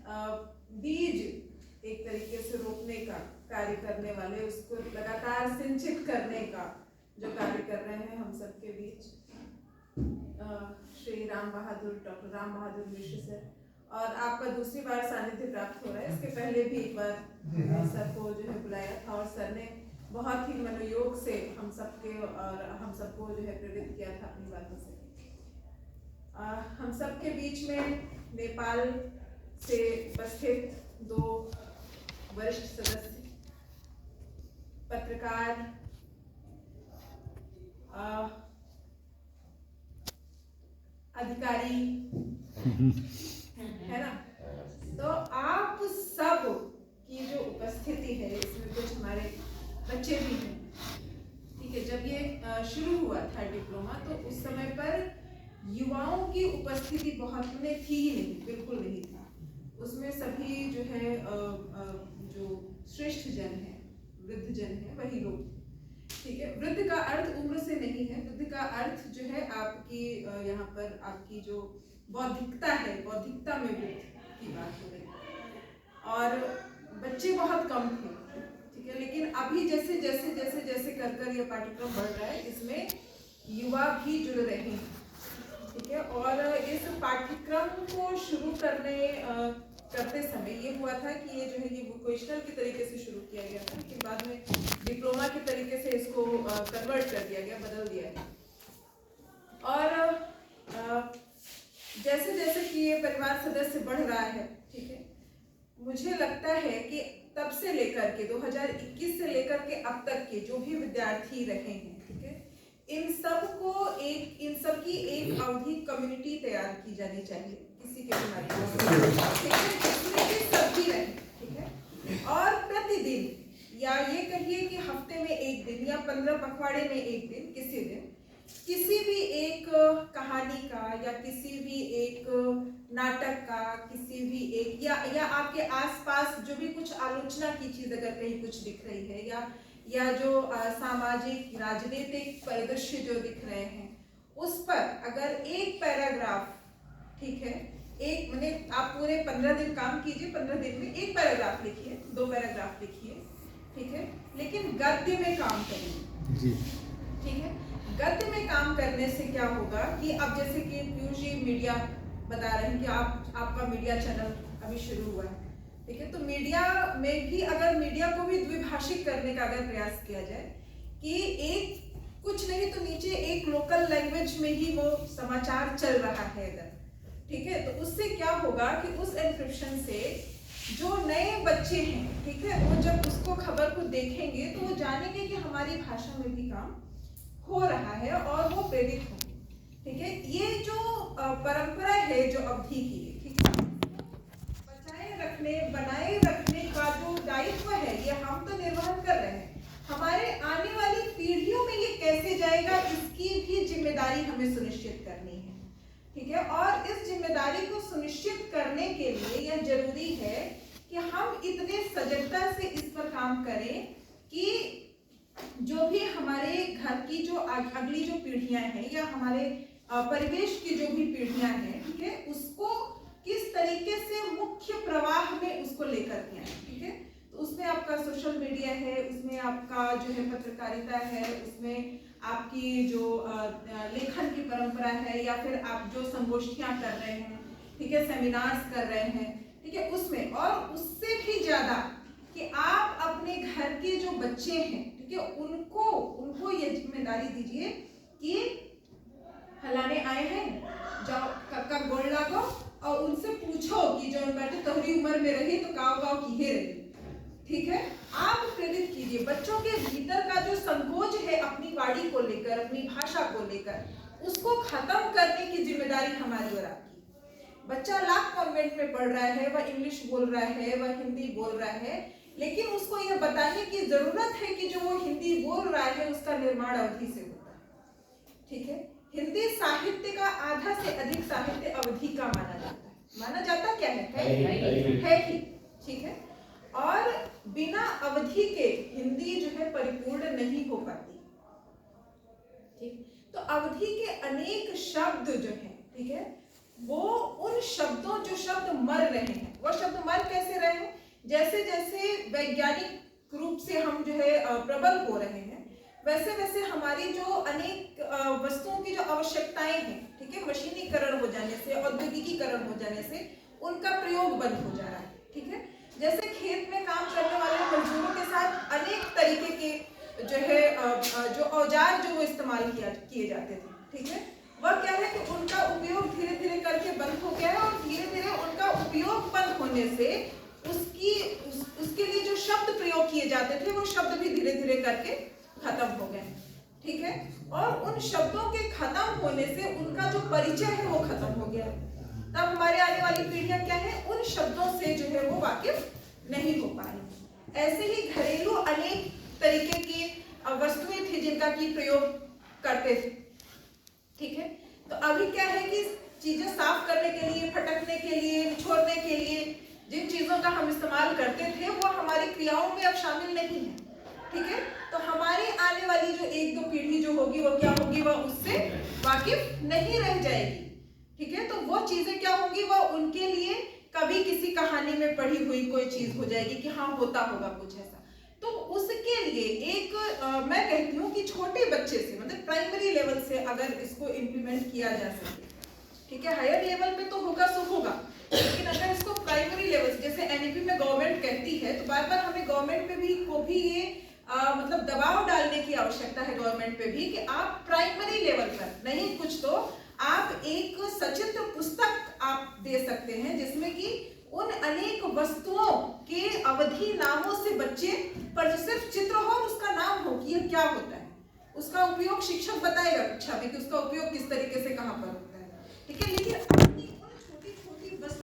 बीज एक तरीके से रोपने का कार्य करने वाले, उसको लगातार सिंचित करने का जो कार्य कर रहे हैं हम सबके बीच श्री डॉक्टर राम बहादुर मिश्र सर, और आपका दूसरी बार सानिध्य प्राप्त हो रहा है। इसके पहले भी एक बार सर को जो है बुलाया था और सर ने बहुत ही मनोयोग से हम सबके और हम सबको जो है प्रेरित किया था अपनी बातों से। हम सबके बीच में नेपाल से उपस्थित 2 वरिष्ठ सदस्य, पत्रकार, अधिकारी है ना, तो आप सब की जो उपस्थिति है, इसमें कुछ हमारे बच्चे भी हैं, ठीक है। जब ये शुरू हुआ था डिप्लोमा, तो उस समय पर युवाओं की उपस्थिति बहुत में थी ही नहीं, बिल्कुल नहीं था। उसमें सभी जो है जो श्रेष्ठ जन है, वृद्ध जन है, वही लोग, ठीक है। वृद्ध का अर्थ उम्र से नहीं है, वृद्ध का अर्थ जो है आपकी यहाँ पर आपकी जो बौद्धिकता है, बौद्धिकता में वृद्धि की बात हो रही। और बच्चे बहुत कम थे, ठीक है। लेकिन अभी जैसे जैसे जैसे जैसे कर ये पाठ्यक्रम बढ़ रहा है, इसमें युवा भी जुड़ रहे हैं, ठीक है। और इस पाठ्यक्रम को शुरू करते समय ये हुआ था कि ये जो है ये वोकेशनल के तरीके से शुरू किया गया था, लेकिन बाद में डिप्लोमा के तरीके से इसको कन्वर्ट कर दिया गया, बदल दिया गया। और जैसे जैसे कि ये परिवार सदस्य बढ़ रहा है, ठीक है, मुझे लगता है कि तब से लेकर के 2021 से लेकर के अब तक के जो भी विद्यार्थी रहे हैं, ठीक है, इन सब की एक अवधि कम्युनिटी तैयार की जानी चाहिए किसी के भी माध्यम से, ठीक है, जिसमें कि सभी रहे, ठीक है। और प्रतिदिन या ये कहिए कि हफ्ते में एक दिन या 15 पखवाड़े में एक दिन, किसी भी एक कहानी का या किसी भी एक नाटक का, किसी भी एक या आपके आसपास जो भी कुछ आलोचना की चीज अगर कहीं कुछ दिख रही है, या जो सामाजिक राजनीतिक परिदृश्य जो दिख रहे हैं, उस पर अगर एक पैराग्राफ, ठीक है, एक मैंने आप पूरे 15 दिन काम कीजिए, 15 दिन में एक पैराग्राफ लिखिए, 2 पैराग्राफ लिखिए, ठीक है, लेकिन गद्य में काम करिए जी, ठीक है। गद्य में काम करने से क्या होगा कि अब जैसे कि पीयूष जी मीडिया बता रहे हैं कि आपका मीडिया चैनल अभी शुरू हुआ है, ठीक है, तो मीडिया में भी अगर मीडिया को भी द्विभाषिक करने का अगर प्रयास किया जाए कि एक कुछ नहीं तो नीचे एक लोकल लैंग्वेज में ही वो समाचार चल रहा है अगर, ठीक है, तो उससे क्या होगा कि उस एन्क्रिप्शन से जो नए बच्चे हैं, ठीक है, वो जब उसको खबर को देखेंगे तो वो जानेंगे कि हमारी भाषा में भी काम हो रहा है और वो प्रेरित होंगे, ठीक है। ये जो परंपरा है जो अवधि की, ठीक है, बनाए रखने का जो दायित्व है ये हम तो निर्वहन कर रहे हैं, हमारे आने वाली पीढ़ियों में ये कैसे जाएगा इसकी भी जिम्मेदारी हमें सुनिश्चित करनी है, ठीक है। और इस जिम्मेदारी को सुनिश्चित करने के लिए यह जरूरी है कि हम इतने सजगता से इस पर काम करें कि जो भी हमारे घर की जो अगली जो पीढ़ियां हैं या हमारे परिवेश की जो भी पीढ़ियां हैं, ठीक है, उसको किस तरीके से मुख्य प्रवाह में उसको लेकर के आए, ठीक है। तो उसमें आपका सोशल मीडिया है, उसमें आपका जो है पत्रकारिता है, उसमें आपकी जो लेखन की परंपरा है, या फिर आप जो संगोष्ठियां कर रहे हैं, ठीक है, सेमिनार्स कर रहे हैं, ठीक है, उसमें, और उससे भी ज्यादा कि आप अपने घर के जो बच्चे हैं, ठीक है, उनको ये जिम्मेदारी दीजिए कि हलाने आए हैं, जाओ कक्का गोड़ लागो और उनसे पूछो कि जो बेटे तोहरी उम्र में रही तो गाँव गाँव की है रही, ठीक है। आप प्रेरित कीजिए बच्चों के भीतर का जो संकोच है अपनी वाणी को लेकर, अपनी भाषा को लेकर, उसको खत्म करने की जिम्मेदारी हमारी और आपकी। बच्चा लाख कॉन्वेंट में पढ़ रहा है, वह इंग्लिश बोल रहा है, वह हिंदी बोल रहा है, लेकिन उसको यह बताने की जरूरत है कि जो वो हिंदी बोल रहा है उसका निर्माण अवधि से होता है, ठीक है। हिंदी साहित्य का आधा से अधिक साहित्य अवधि का माना जाता है। माना जाता क्या है ही, ठीक है। और बिना अवधि के हिंदी जो है परिपूर्ण नहीं हो पाती, ठीक। तो अवधि के अनेक शब्द जो है, ठीक है, वो उन शब्दों, जो शब्द मर रहे हैं, वो शब्द मर कैसे रहे हैं? जैसे जैसे वैज्ञानिक रूप से हम जो है प्रबल हो रहे हैं, वैसे वैसे हमारी जो अनेक वस्तुओं की जो आवश्यकताएं हैं, ठीक है, मशीनीकरण हो जाने से, औद्योगिकीकरण हो जाने से उनका प्रयोग बंद हो जा रहा है, ठीक है। जैसे खेत में काम करने वाले मजदूरों के साथ अनेक तरीके के जो है जो औजार जो वो इस्तेमाल किए जाते थे, ठीक है, वह क्या है कि उनका उपयोग धीरे धीरे करके बंद हो गया है, और धीरे धीरे उनका उपयोग बंद होने से उसके लिए जो शब्द प्रयोग किए जाते थे वो शब्द भी धीरे धीरे करके खत्म हो गए, ठीक है। और उन शब्दों के खत्म होने से उनका जो परिचय है वो खत्म हो गया। तब हमारे आने वाली पीढ़ियां क्या है, उन शब्दों से जो है वो वाकिफ नहीं हो पाई। ऐसे ही घरेलू अनेक तरीके की वस्तुएं थी जिनका की प्रयोग करते थे, ठीक है। तो अभी क्या है कि चीजें साफ करने के लिए, फटकने के लिए, निचोड़ने के लिए जिन चीजों का हम इस्तेमाल करते थे वो हमारी क्रियाओं में अब शामिल नहीं है, ठीक है। तो हमारी आने वाली जो एक दो पीढ़ी जो होगी वो क्या होगी, वह उससे वाकिफ नहीं रह जाएगी, ठीक है। तो वो चीजें क्या होंगी, वह उनके लिए कभी किसी कहानी में पढ़ी हुई कोई चीज हो जाएगी कि हाँ होता होगा कुछ ऐसा। तो उसके लिए एक मैं कहती हूँ कि छोटे बच्चे से, मतलब प्राइमरी लेवल से अगर इसको इम्प्लीमेंट किया जा सके, ठीक है, हायर लेवल पे तो होगा सो होगा, लेकिन अगर इसको प्राइमरी लेवल से, जैसे एनईपी में गवर्नमेंट कहती है, तो बार बार हमें गवर्नमेंट पे भी ये मतलब दबाव डालने की आवश्यकता है गवर्नमेंट पे भी, कि आप प्राइमरी लेवल पर नहीं कुछ तो आप एक सचित्र पुस्तक आप दे सकते हैं जिसमें कि उन अनेक वस्तुओं के अवधि नामों से बच्चे पर सिर्फ चित्र हो और उसका नाम हो कि यह क्या होता है, उसका उपयोग शिक्षक बताएगा कक्षा में कि उसका उपयोग किस तरीके से कहाँ पर होता है, ठीक है। लेकिन